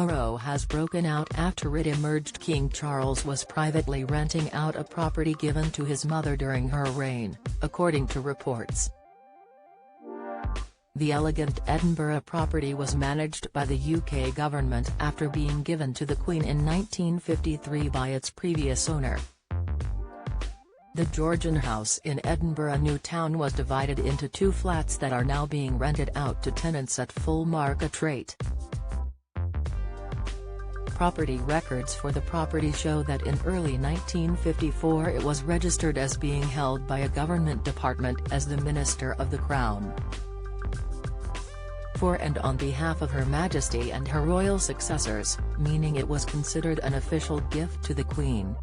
A row has broken out after it emerged King Charles was privately renting out a property given to his mother during her reign, according to reports. The elegant Edinburgh property was managed by the UK government after being given to the Queen in 1953 by its previous owner. The Georgian House in Edinburgh New Town was divided into 2 flats that are now being rented out to tenants at full market rate. Property records for the property show that in early 1954 it was registered as being held by a government department as the Minister of the Crown. For and on behalf of Her Majesty and her royal successors, meaning it was considered an official gift to the Queen.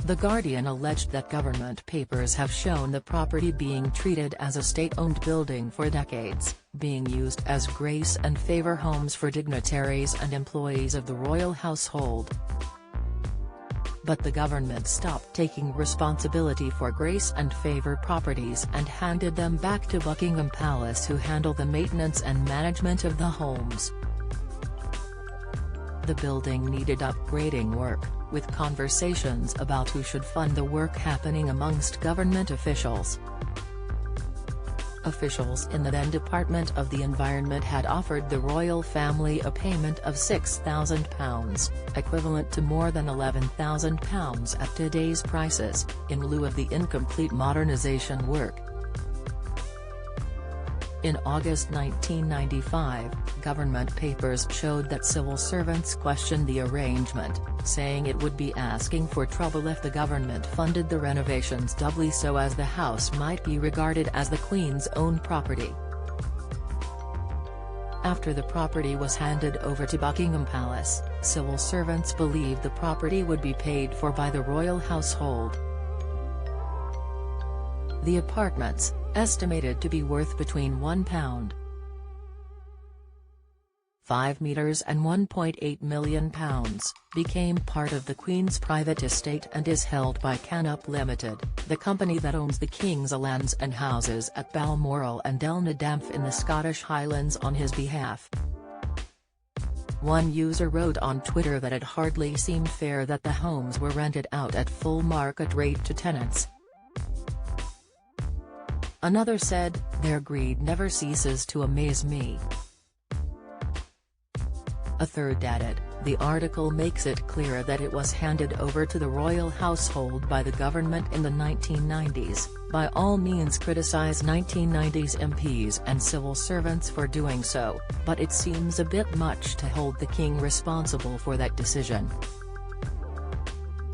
The Guardian alleged that government papers have shown the property being treated as a state-owned building for decades, being used as grace and favour homes for dignitaries and employees of the royal household. But the government stopped taking responsibility for grace and favour properties and handed them back to Buckingham Palace, who handle the maintenance and management of the homes. The building needed upgrading work, with conversations about who should fund the work happening amongst government officials. Officials in the then Department of the Environment had offered the royal family a payment of £6,000, equivalent to more than £11,000 at today's prices, in lieu of the incomplete modernisation work. In August 1995, government papers showed that civil servants questioned the arrangement, saying it would be asking for trouble if the government funded the renovations doubly so as the house might be regarded as the Queen's own property. After the property was handed over to Buckingham Palace, civil servants believed the property would be paid for by the royal household. The apartments, estimated to be worth between £1.5 million and £1.8 million, became part of the Queen's private estate and is held by Canup Limited, the company that owns the King's lands and houses at Balmoral and Elnadamph in the Scottish Highlands on his behalf. One user wrote on Twitter that it hardly seemed fair that the homes were rented out at full market rate to tenants. Another said, "Their greed never ceases to amaze me." A third added, "The article makes it clear that it was handed over to the royal household by the government in the 1990s, by all means criticize 1990s MPs and civil servants for doing so, but it seems a bit much to hold the King responsible for that decision."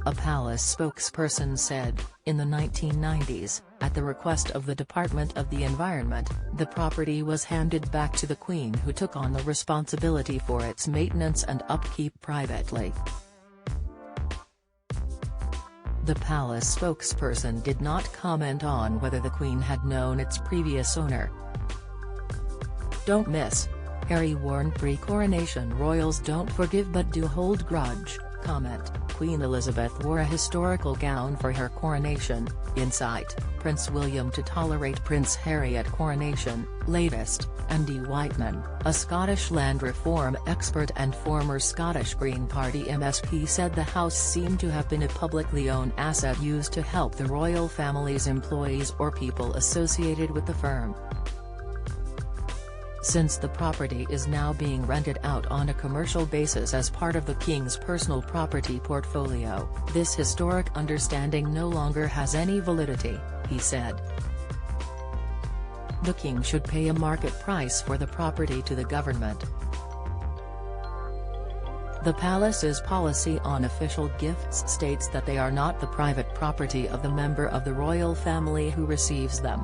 A palace spokesperson said, in the 1990s, at the request of the Department of the Environment, the property was handed back to the Queen, who took on the responsibility for its maintenance and upkeep privately. The palace spokesperson did not comment on whether the Queen had known its previous owner. Don't miss. Harry warned pre-coronation royals don't forgive but do hold grudge. Comment, Queen Elizabeth wore a historical gown for her coronation. Insight, Prince William to tolerate Prince Harry at coronation. Latest, Andy Whiteman, a Scottish land reform expert and former Scottish Green Party MSP, said the house seemed to have been a publicly owned asset used to help the royal family's employees or people associated with the firm. Since the property is now being rented out on a commercial basis as part of the King's personal property portfolio, this historic understanding no longer has any validity, he said. The King should pay a market price for the property to the government. The palace's policy on official gifts states that they are not the private property of the member of the royal family who receives them.